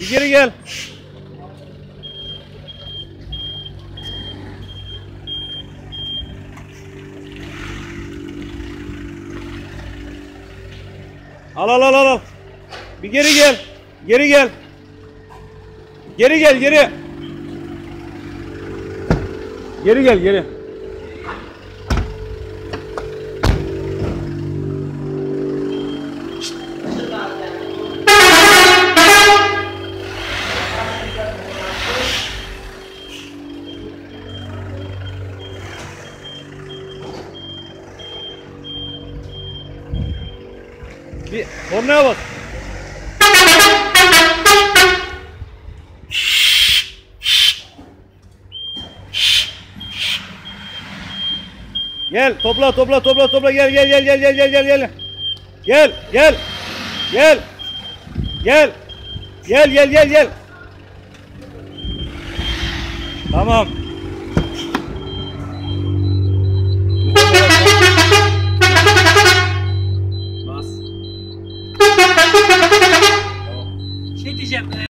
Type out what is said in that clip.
Bir geri gel. Al. Bir geri gel. Geri gel. Geri gel geri. Geri gel geri. Bir kornaya bak. Gel topla gel. Gel. Tamam. Şey diyeceğim.